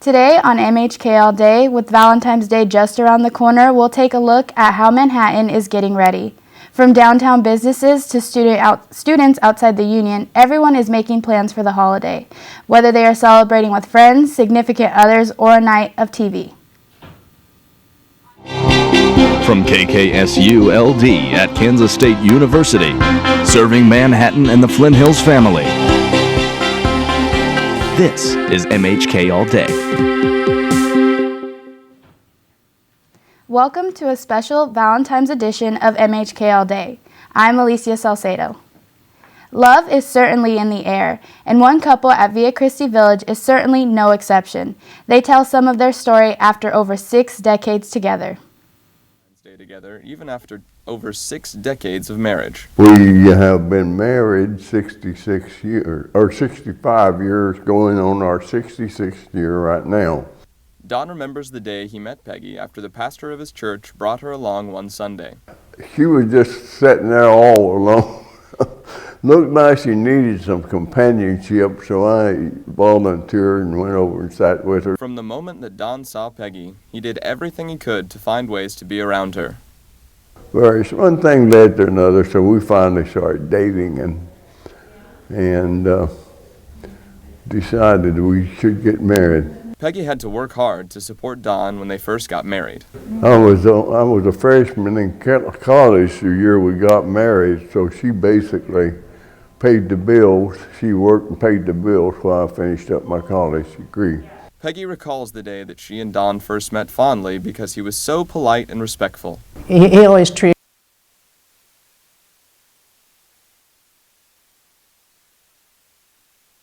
Today on MHK All Day, with Valentine's Day just around the corner, we'll take a look at how Manhattan is getting ready. From downtown businesses to students outside the Union, everyone is making plans for the holiday, whether they are celebrating with friends, significant others, or a night of TV. From KKSU LD at Kansas State University, serving Manhattan and the Flint Hills family. This is MHK All Day. Welcome to a special Valentine's edition of MHK All Day. I'm Alicia Salcedo. Love is certainly in the air, and one couple at Via Christi Village is certainly no exception. They tell some of their story after over 6 decades together. Stay together even after over 6 decades of marriage. We have been married 66 years, or 65 years, going on our 66th year right now. Don remembers the day he met Peggy after the pastor of his church brought her along one Sunday. She was just sitting there all alone. Looked like she needed some companionship, so I volunteered and went over and sat with her. From the moment that Don saw Peggy, he did everything he could to find ways to be around her. One thing led to another, so we finally started dating and decided we should get married. Peggy had to work hard to support Don when they first got married. I was a freshman in college the year we got married, so she basically paid the bills. She worked and paid the bills while I finished up my college degree. Peggy recalls the day that she and Don first met fondly because he was so polite and respectful. He always treated.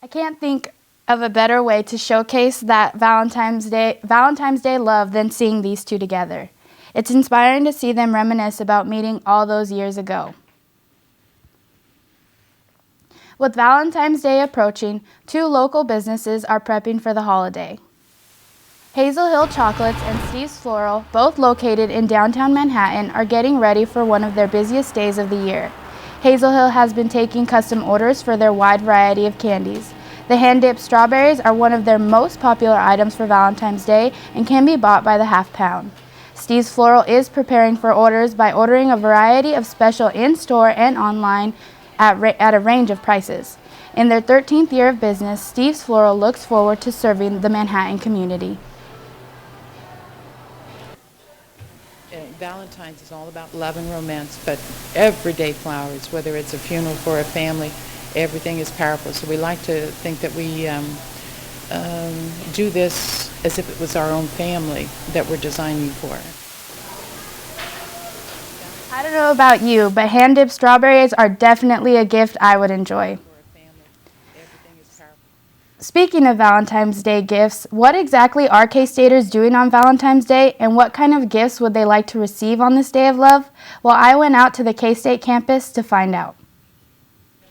I can't think of a better way to showcase that Valentine's Day love than seeing these two together. It's inspiring to see them reminisce about meeting all those years ago. With Valentine's Day approaching, 2 local businesses are prepping for the holiday. Hazel Hill Chocolates and Steve's Floral, both located in downtown Manhattan, are getting ready for one of their busiest days of the year. Hazel Hill has been taking custom orders for their wide variety of candies. The hand-dipped strawberries are one of their most popular items for Valentine's Day and can be bought by the half pound. Steve's Floral is preparing for orders by ordering a variety of special in-store and online at a range of prices. In their 13th year of business, Steve's Floral looks forward to serving the Manhattan community. Valentine's is all about love and romance, but everyday flowers, whether it's a funeral for a family, everything is powerful. So we like to think that we do this as if it was our own family that we're designing for. I don't know about you, but hand-dipped strawberries are definitely a gift I would enjoy. Speaking of Valentine's Day gifts, what exactly are K-Staters doing on Valentine's Day, and what kind of gifts would they like to receive on this day of love? Well, I went out to the K-State campus to find out.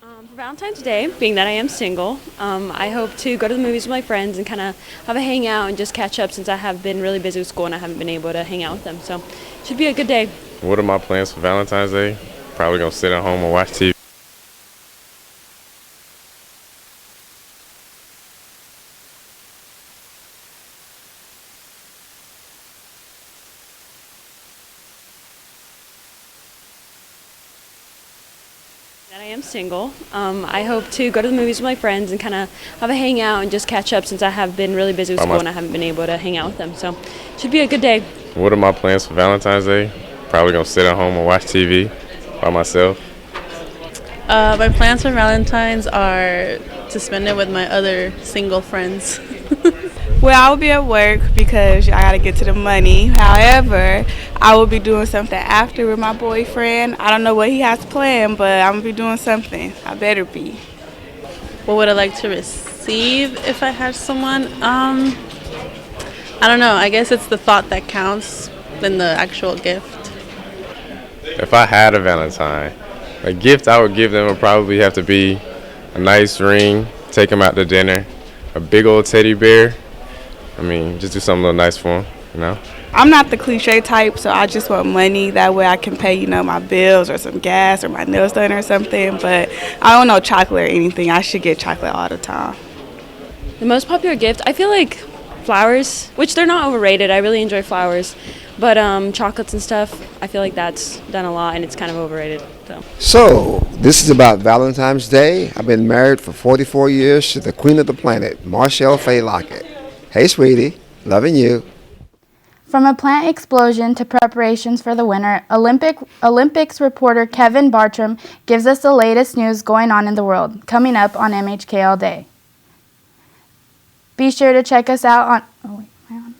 For Valentine's Day, being that I am single, I hope to go to the movies with my friends and kind of have a hangout and just catch up since I have been really busy with school and I haven't been able to hang out with them. So it should be a good day. What are my plans for Valentine's Day? Probably going to sit at home and watch TV. I am single. I hope to go to the movies with my friends and kind of have a hangout and just catch up since I have been really busy with school and I haven't been able to hang out with them. So it should be a good day. What are my plans for Valentine's Day? Probably going to sit at home and watch TV by myself. My plans for Valentine's are to spend it with my other single friends. Well, I will be at work because I got to get to the money. However, I will be doing something after with my boyfriend. I don't know what he has planned, but I'm going to be doing something. I better be. What would I like to receive if I had someone? I don't know. I guess it's the thought that counts than the actual gift. If I had a Valentine, a gift I would give them would probably have to be a nice ring, take them out to dinner, a big old teddy bear. I mean, just do something a little nice for them, you know? I'm not the cliche type, so I just want money. That way I can pay, my bills or some gas or my nails done or something. But I don't know chocolate or anything. I should get chocolate all the time. The most popular gift, I feel like flowers, which they're not overrated. I really enjoy flowers. But chocolates and stuff, I feel like that's done a lot and it's kind of overrated. So, this is about Valentine's Day. I've been married for 44 years to the queen of the planet, Marshall Faye Lockett. Hey, sweetie. Loving you. From a plant explosion to preparations for the winter, Olympics reporter Kevin Bartram gives us the latest news going on in the world, coming up on MHK All Day. Be sure to check us out on... Oh, wait, hang on.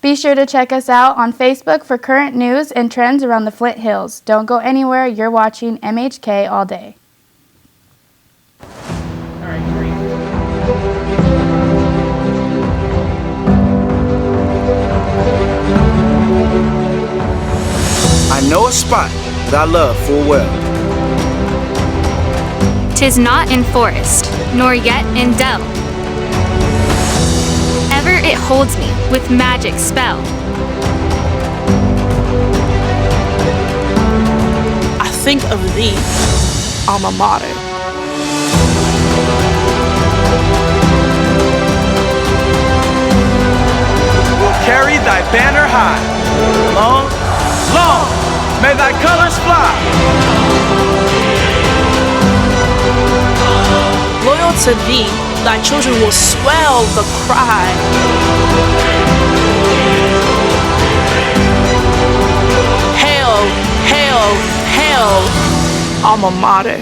Be sure to check us out on Facebook for current news and trends around the Flint Hills. Don't go anywhere. You're watching MHK All Day. I know a spot that I love full well. 'Tis not in forest, nor yet in dell. Ever it holds me with magic spell. I think of thee, alma mater. Will carry thy banner high. Long, long, may thy colors fly. Loyal to thee, thy children will swell the cry. Hail, hail, hail, alma mater.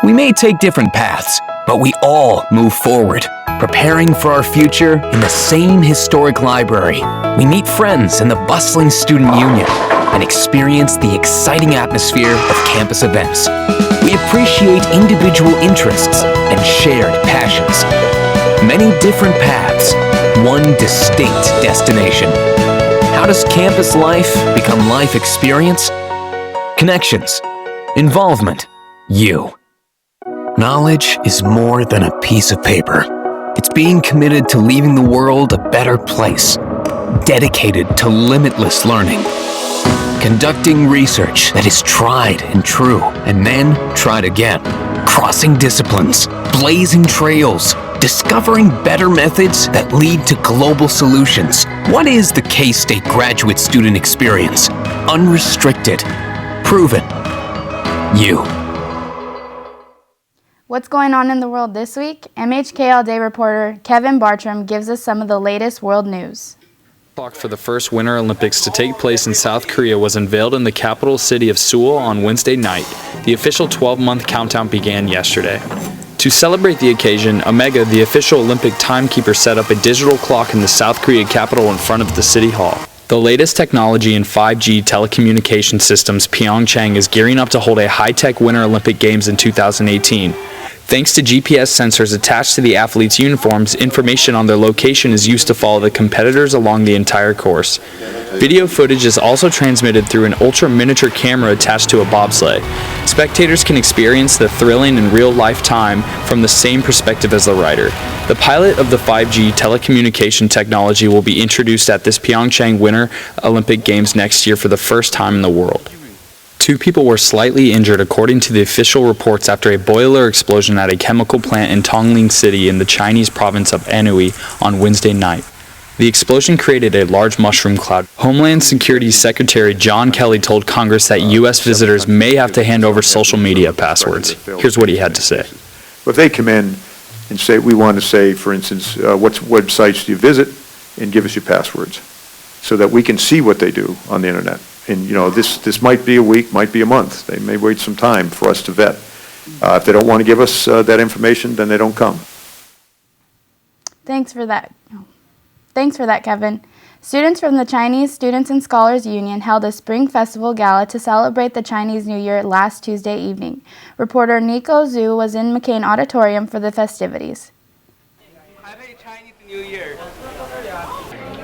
We may take different paths, but we all move forward, preparing for our future in the same historic library. We meet friends in the bustling student union and experience the exciting atmosphere of campus events. We appreciate individual interests and shared passions. Many different paths, one distinct destination. How does campus life become life experience? Connections, involvement, you. Knowledge is more than a piece of paper. It's being committed to leaving the world a better place, dedicated to limitless learning. Conducting research that is tried and true, and then tried again. Crossing disciplines, blazing trails, discovering better methods that lead to global solutions. What is the K-State graduate student experience? Unrestricted, proven, you. What's going on in the world this week? MHK All Day reporter Kevin Bartram gives us some of the latest world news. Clock for the first Winter Olympics to take place in South Korea was unveiled in the capital city of Seoul on Wednesday night. The official 12-month countdown began yesterday. To celebrate the occasion, Omega, the official Olympic timekeeper, set up a digital clock in the South Korea capital in front of the city hall. The latest technology in 5G telecommunication systems, Pyeongchang is gearing up to hold a high-tech Winter Olympic Games in 2018. Thanks to GPS sensors attached to the athletes' uniforms, information on their location is used to follow the competitors along the entire course. Video footage is also transmitted through an ultra-miniature camera attached to a bobsleigh. Spectators can experience the thrilling and real-life time from the same perspective as the rider. The pilot of the 5G telecommunication technology will be introduced at this Pyeongchang Winter Olympic Games next year for the first time in the world. 2 people were slightly injured according to the official reports after a boiler explosion at a chemical plant in Tongling City in the Chinese province of Anhui on Wednesday night. The explosion created a large mushroom cloud. Homeland Security Secretary John Kelly told Congress that U.S. visitors may have to hand over social media passwords. Here's what he had to say. If they come in and say, we want to say, for instance, what websites do you visit, and give us your passwords so that we can see what they do on the internet. And, you know, this might be a week, might be a month. They may wait some time for us to vet. If they don't want to give us that information, then they don't come. Thanks for that, Kevin. Students from the Chinese Students and Scholars Union held a spring festival gala to celebrate the Chinese New Year last Tuesday evening. Reporter Nico Zhu was in McCain Auditorium for the festivities. Happy Chinese New Year.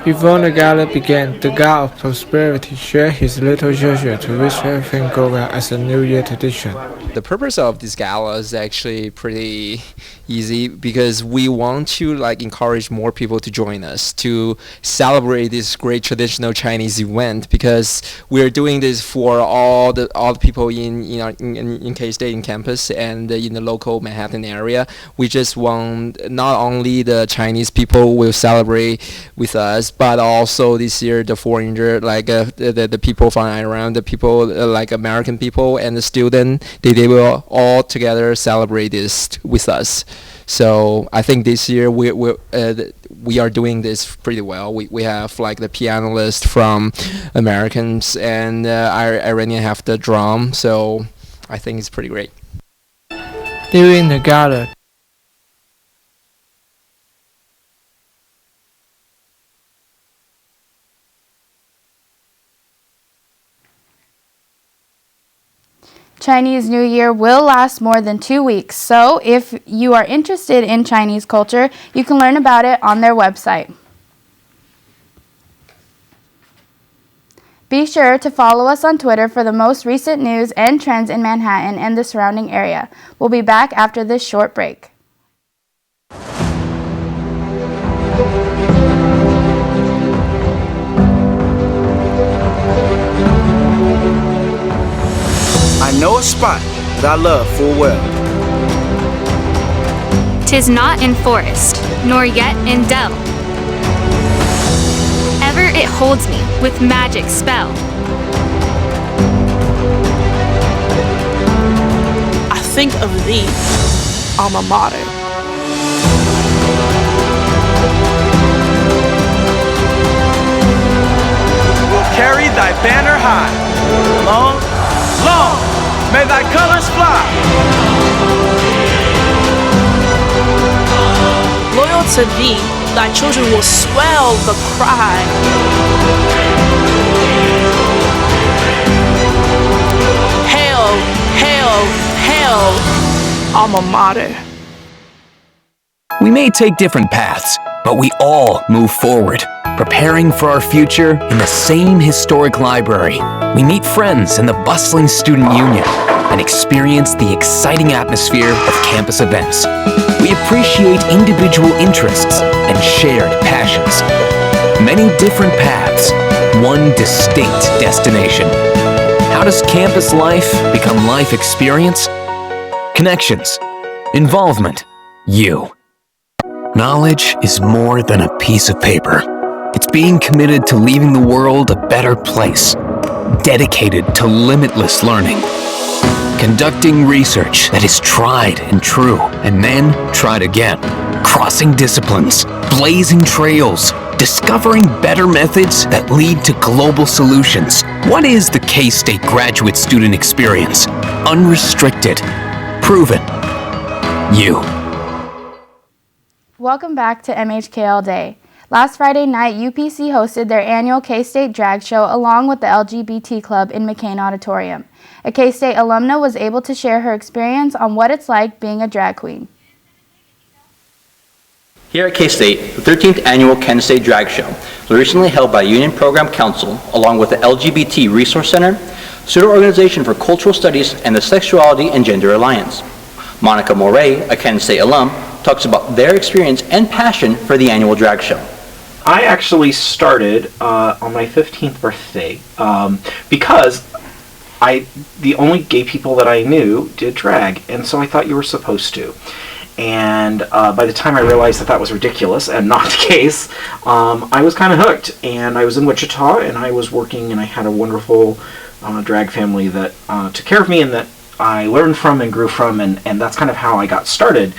Before the gala began, the god of prosperity shared his little gesture to wish everything go well as a New Year tradition. The purpose of this gala is actually pretty easy because we want to encourage more people to join us to celebrate this great traditional Chinese event, because we're doing this for all the people in K-State in campus and in the local Manhattan area. We just want not only the Chinese people will celebrate with us, but also this year the foreigner, the people from around, the people like American people and the student, they will all together celebrate this with us. So I think this year we are doing this pretty well. We have the pianist from Americans, and Iranian have the drum. So I think it's pretty great. During the gala, Chinese New Year will last more than 2 weeks, so if you are interested in Chinese culture, you can learn about it on their website. Be sure to follow us on Twitter for the most recent news and trends in Manhattan and the surrounding area. We'll be back after this short break. I know a spot that I love full well. 'Tis not in forest, nor yet in dell. Ever it holds me with magic spell. I think of thee, alma mater. We'll carry thy banner high. Long, long, may thy colors fly. Loyal to thee, thy children will swell the cry. Hail, hail, hail, alma mater. We may take different paths, but we all move forward, preparing for our future in the same historic library. We meet friends in the bustling student union and experience the exciting atmosphere of campus events. We appreciate individual interests and shared passions. Many different paths, one distinct destination. How does campus life become life experience? Connections, involvement, you. Knowledge is more than a piece of paper. It's being committed to leaving the world a better place, dedicated to limitless learning, conducting research that is tried and true, and then tried again, crossing disciplines, blazing trails, discovering better methods that lead to global solutions. What is the K-State graduate student experience? Unrestricted, proven, you. Welcome back to MHK All Day. Last Friday night, UPC hosted their annual K-State Drag Show along with the LGBT Club in McCain Auditorium. A K-State alumna was able to share her experience on what it's like being a drag queen. Here at K-State, the 13th annual Kansas State Drag Show was recently held by Union Program Council along with the LGBT Resource Center, Student Organization for Cultural Studies, and the Sexuality and Gender Alliance. Monica Moray, a Kansas State alum, talks about their experience and passion for the annual drag show. I actually started on my 15th birthday because the only gay people that I knew did drag, and so I thought you were supposed to. And by the time I realized that that was ridiculous and not the case, I was kind of hooked. And I was in Wichita, and I was working, and I had a wonderful drag family that took care of me and that I learned from and grew from, and that's kind of how I got started.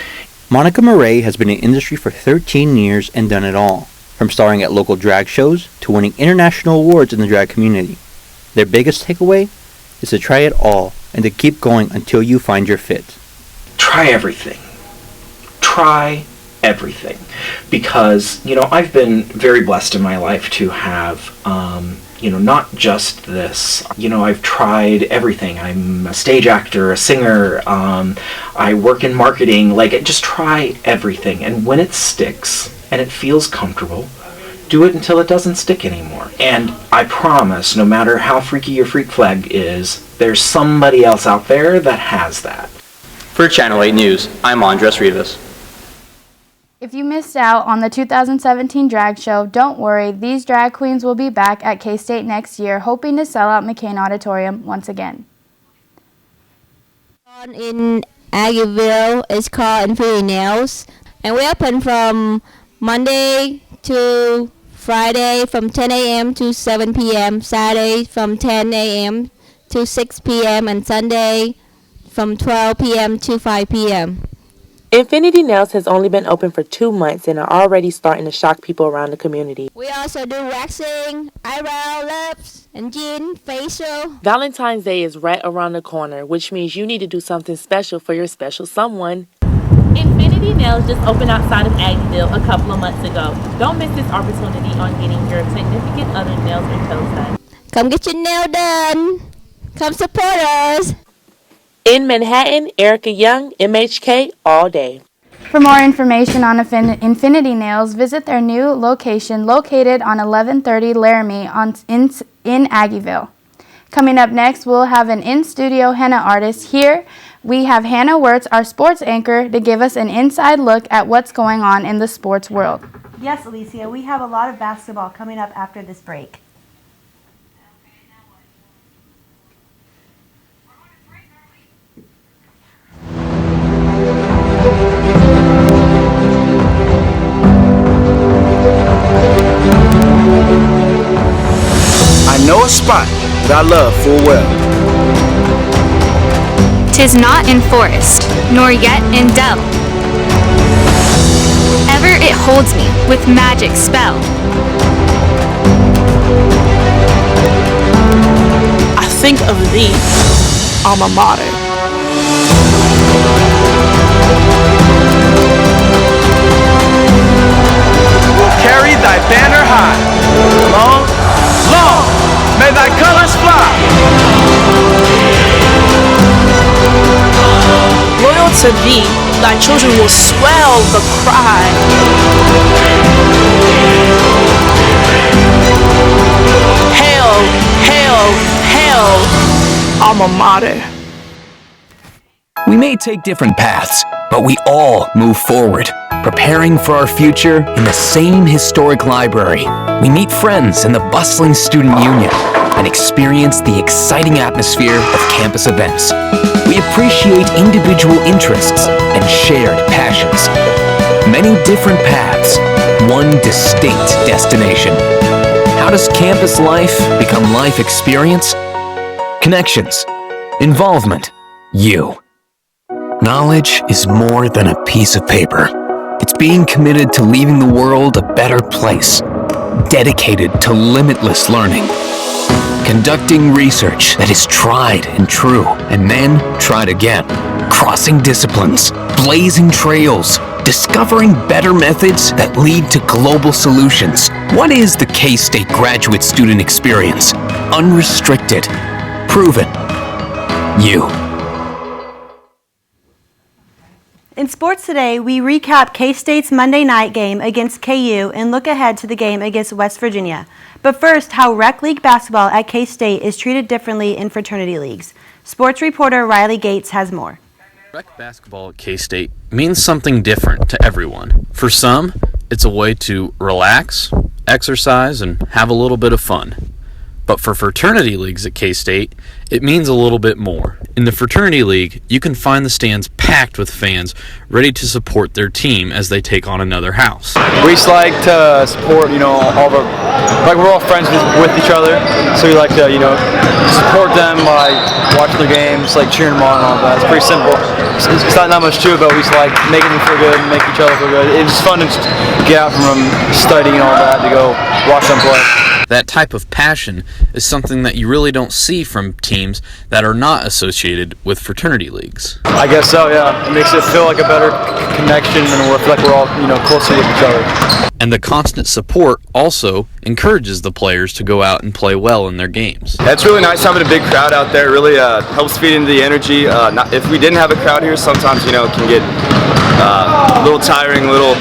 Monica Moray has been in industry for 13 years and done it all, from starring at local drag shows to winning international awards in the drag community. Their biggest takeaway is to try it all and to keep going until you find your fit. Try everything. Try everything. Because, I've been very blessed in my life to have, not just this. I've tried everything. I'm a stage actor, a singer, I work in marketing. Just try everything. And when it sticks and it feels comfortable, do it until it doesn't stick anymore. And I promise, no matter how freaky your freak flag is, there's somebody else out there that has that. For Channel 8 News, I'm Andres Rivas. If you missed out on the 2017 drag show, don't worry. These drag queens will be back at K-State next year, hoping to sell out McCain Auditorium once again. In Aggieville, it's called Infinity Nails, and we open from Monday to Friday from 10 a.m. to 7 p.m., Saturday from 10 a.m. to 6 p.m., and Sunday from 12 p.m. to 5 p.m. Infinity Nails has only been open for 2 months and are already starting to shock people around the community. We also do waxing, eyebrow, lips, and gin, facial. Valentine's Day is right around the corner, which means you need to do something special for your special someone. Infinity Nails just opened outside of Aggieville a couple of months ago. Don't miss this opportunity on getting your significant other nails and toes done. Come get your nail done. Come support us. In Manhattan, Erica Young, MHK All Day. For more information on Infinity Nails, visit their new location located on 1130 Laramie in Aggieville. Coming up next, we'll have an in-studio henna artist. Here, we have Hannah Wirtz, our sports anchor, to give us an inside look at what's going on in the sports world. Yes, Alicia, we have a lot of basketball coming up after this break. I know a spot that I love full well. 'Tis not in forest, nor yet in dell. Ever it holds me with magic spell. I think of thee, alma mater. We'll carry thy banner high. Long, long, may thy colors fly. Loyal to thee, thy children will swell the cry. Hail, hail, hail, alma mater. We may take different paths, but we all move forward, preparing for our future in the same historic library. We meet friends in the bustling student union and experience the exciting atmosphere of campus events. We appreciate individual interests and shared passions. Many different paths, one distinct destination. How does campus life become life experience? Connections, involvement, you. Knowledge is more than a piece of paper. It's being committed to leaving the world a better place, dedicated to limitless learning, conducting research that is tried and true, and then tried again, crossing disciplines, blazing trails, discovering better methods that lead to global solutions. What is the K-State graduate student experience? Unrestricted, proven, you. In sports today, we recap K-State's Monday night game against KU and look ahead to the game against West Virginia. But first, how rec league basketball at K-State is treated differently in fraternity leagues. Sports reporter Riley Gates has more. Rec basketball at K-State means something different to everyone. For some, it's a way to relax, exercise, and have a little bit of fun. But for fraternity leagues at K-State, it means a little bbit more. In the fraternity league, you can find the stands packed with fans ready to support their team as they take on another house. We just like to support, all of our, like we're all friends with each other, so we like to, support them by watching their games, like cheering them on and all that. It's pretty simple. It's not much to it, but we just like making them feel good, make each other feel good. It's just fun to just get out from studying and all that to go watch them play. That type of passion is something that you really don't see from teams that are not associated with fraternity leagues. I guess so, yeah. It makes it feel like a better connection and we feel like we're all, closer with each other. And the constant support also encourages the players to go out and play well in their games. It's really nice having a big crowd out there. It really helps feed into the energy. If we didn't have a crowd here, sometimes, it can get a little tiring, a little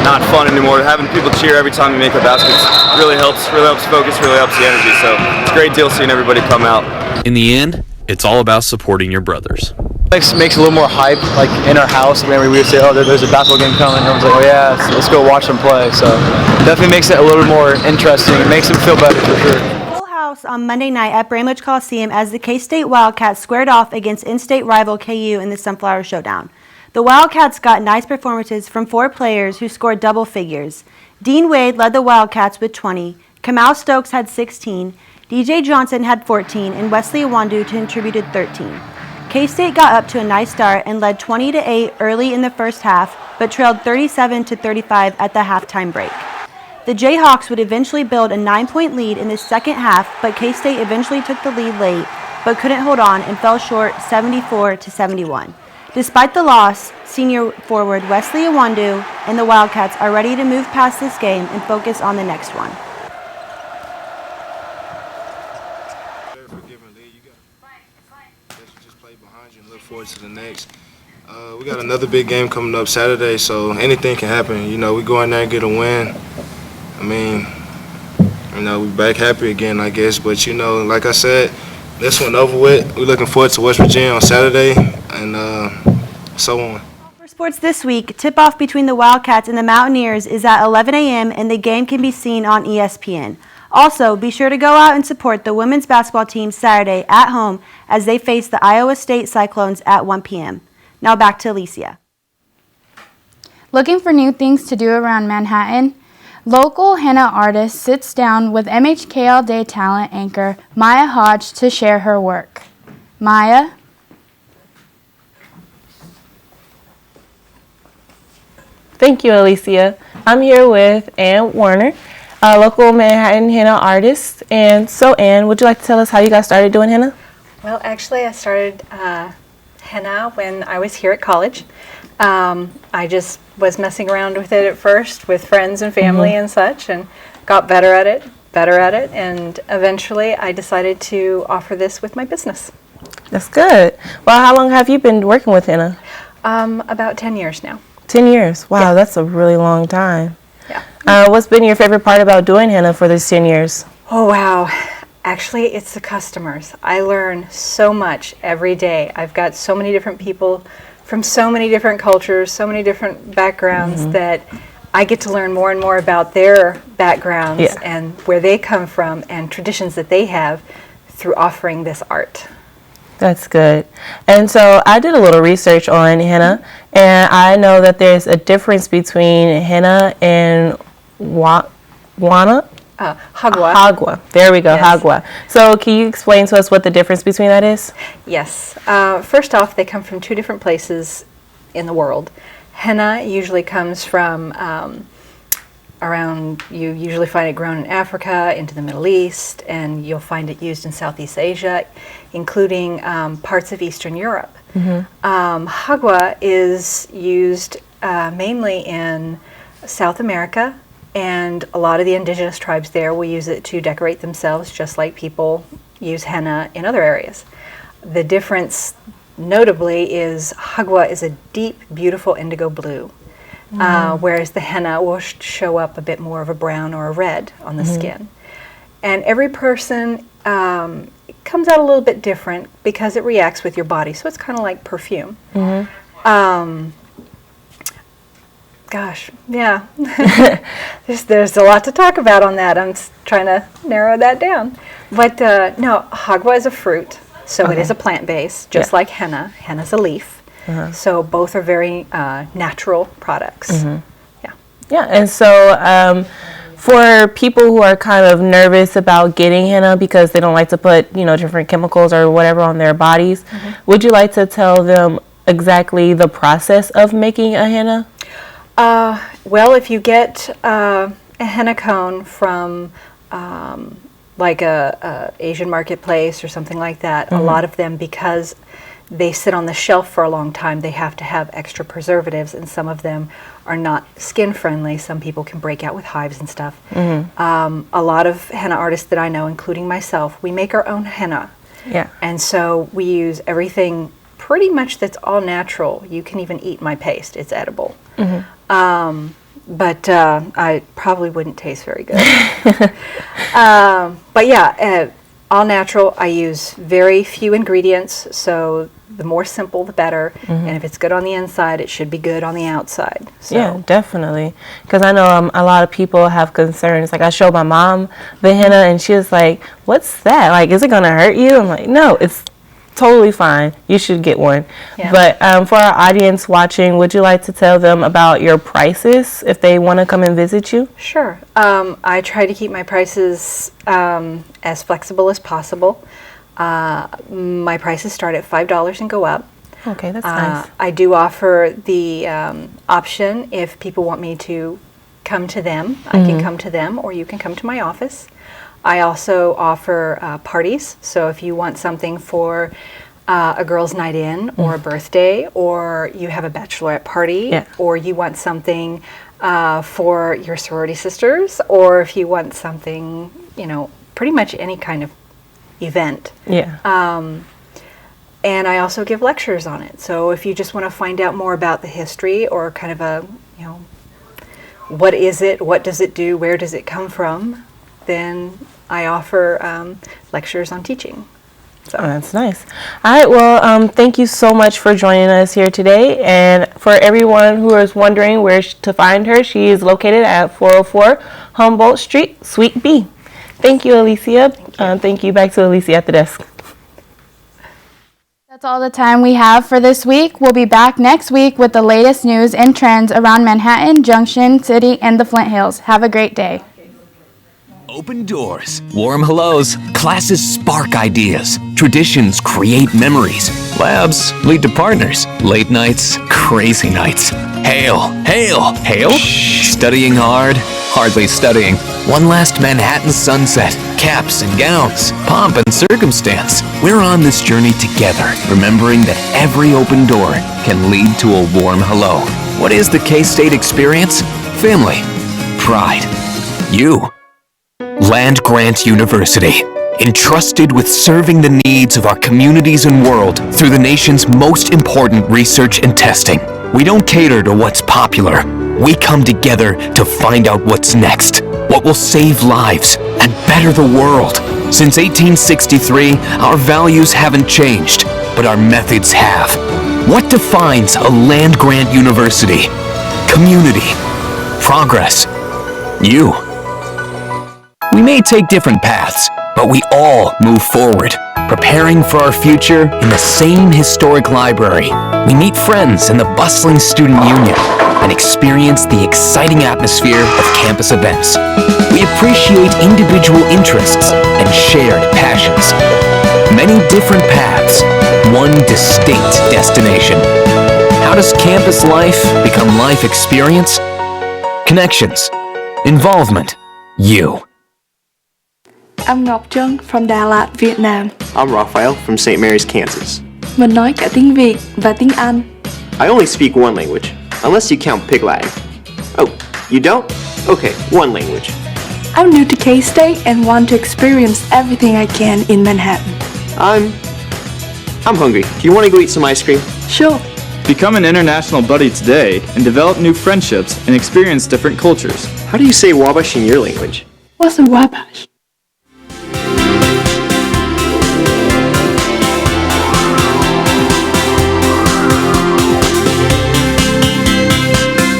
not fun anymore. Having people cheer every time you make a basket really helps focus, really helps the energy. So it's a great deal seeing everybody come out. In the end, it's all about supporting your brothers. Makes a little more hype, like in our house. Whenever we would say, "Oh, there's a basketball game coming," everyone's like, "Oh yeah, so let's go watch them play." So definitely makes it a little more interesting. It makes them feel better for sure. Full house on Monday night at Bramlage Coliseum as the K-State Wildcats squared off against in-state rival KU in the Sunflower Showdown. The Wildcats got nice performances from 4 players who scored double figures. Dean Wade led the Wildcats with 20, Kamal Stokes had 16, DJ Johnson had 14, and Wesley Iwandu contributed 13. K-State got up to a nice start and led 20-8 early in the first half, but trailed 37-35 at the halftime break. The Jayhawks would eventually build a 9-point lead in the second half, but K-State eventually took the lead late, but couldn't hold on and fell short 74-71. Despite the loss, senior forward Wesley Iwandu and the Wildcats are ready to move past this game and focus on the next one. Look forward to the next. We got another big game coming up Saturday, so anything can happen. You know, we go in there and get a win. I mean, you know, we back happy again, I guess. But, you know, like I said, this one over with. We're looking forward to West Virginia on Saturday and so on. For sports this week, tip-off between the Wildcats and the Mountaineers is at 11 a.m. and the game can be seen on ESPN. Also, be sure to go out and support the women's basketball team Saturday at home as they face the Iowa State Cyclones at 1 p.m. Now back to Alicia. Looking for new things to do around Manhattan? Local henna artist sits down with MHK All Day talent anchor Maya Hodge to share her work. Maya? Thank you, Alicia. I'm here with Ann Warner, a local Manhattan henna artist. And so, Ann, would you like to tell us how you got started doing henna? Well, actually, I started henna when I was here at college. I just was messing around with it at first with friends and family and such, and got better at it, and eventually I decided to offer this with my business. That's good. Well, how long have you been working with henna? About 10 years now. 10 years. Wow, that's a really long time. Yeah. What's been your favorite part about doing henna for these 10 years? Oh, wow. Actually, it's the customers. I learn so much every day. I've got so many different people from so many different cultures, so many different backgrounds that I get to learn more and more about their backgrounds and where they come from and traditions that they have through offering this art. That's good. And so I did a little research on henna, and I know that there's a difference between henna and hagwa. Hagwa. There we go, Yes. hagwa. So can you explain to us what the difference between that is? Yes. First off, they come from 2 different places in the world. Henna usually comes from you usually find it grown in Africa, into the Middle East, and you'll find it used in Southeast Asia, including parts of Eastern Europe. Hagwa is used mainly in South America, and a lot of the indigenous tribes there will use it to decorate themselves, just like people use henna in other areas. The difference, notably, is hagwa is a deep, beautiful indigo blue, whereas the henna will show up a bit more of a brown or a red on the skin. And every person comes out a little bit different because it reacts with your body, so it's kind of like perfume. Gosh, yeah. there's a lot to talk about on that. I'm trying to narrow that down. But no, hagwa is a fruit, so it is a plant base, just like henna. Henna's a leaf. So both are very natural products. Yeah, and so for people who are kind of nervous about getting henna because they don't like to put, different chemicals or whatever on their bodies, would you like to tell them exactly the process of making a henna? Well, if you get a henna cone from like a Asian marketplace or something like that, a lot of them, because they sit on the shelf for a long time, they have to have extra preservatives, and some of them are not skin friendly. Some people can break out with hives and stuff. A lot of henna artists that I know, including myself, we make our own henna. And so we use everything pretty much that's all natural. You can even eat my paste. It's edible. but I probably wouldn't taste very good. But yeah, all natural. I use very few ingredients, so the more simple, the better. And if it's good on the inside, it should be good on the outside. So. Yeah, definitely. Because I know a lot of people have concerns. Like, I showed my mom the henna, and she was like, "What's that? Like, is it gonna hurt you?" I'm like, "No, it's totally fine. You should get one." Yeah. But for our audience watching, would you like to tell them about your prices if they want to come and visit you? Sure. I try to keep my prices as flexible as possible. My prices start at $5 and go up. Okay, that's nice. I do offer the option if people want me to come to them. I can come to them, or you can come to my office. I also offer parties, so if you want something for a girls' night in, or a birthday, or you have a bachelorette party, or you want something for your sorority sisters, or if you want something, pretty much any kind of event. And I also give lectures on it. So if you just want to find out more about the history, or kind of what is it, what does it do, where does it come from, then I offer lectures on teaching. So. Oh, that's nice. All right, well, thank you so much for joining us here today. And for everyone who is wondering where to find her, she is located at 404 Humboldt Street, Suite B. Thank you, Alicia. Thank you. Back to Alicia at the desk. That's all the time we have for this week. We'll be back next week with the latest news and trends around Manhattan, Junction City, and the Flint Hills. Have a great day. Open doors, warm hellos, classes spark ideas, traditions create memories, labs lead to partners, late nights, crazy nights. Hail, hail, hail? Studying hard, hardly studying. One last Manhattan sunset, caps and gowns, pomp and circumstance. We're on this journey together, remembering that every open door can lead to a warm hello. What is the K-State experience? Family, pride, you. Land Grant University, entrusted with serving the needs of our communities and world through the nation's most important research and testing. We don't cater to what's popular. We come together to find out what's next, what will save lives and better the world. Since 1863, our values haven't changed, but our methods have. What defines a Land Grant University? Community, progress, you. We may take different paths, but we all move forward, preparing for our future in the same historic library. We meet friends in the bustling student union and experience the exciting atmosphere of campus events. We appreciate individual interests and shared passions. Many different paths, one distinct destination. How does campus life become life experience? Connections, involvement, you. I'm Ngọc Trân from Đà Lạt, Việt Nam. I'm Raphael from St. Mary's, Kansas. Mình nói cả tiếng Việt và tiếng Anh. I only speak one language, unless you count Pig Latin. Oh, you don't? Okay, one language. I'm new to K-State and want to experience everything I can in Manhattan. I'm hungry. Do you want to go eat some ice cream? Sure. Become an international buddy today and develop new friendships and experience different cultures. How do you say Wabash in your language? What's a Wabash?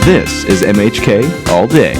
This is MHK All Day.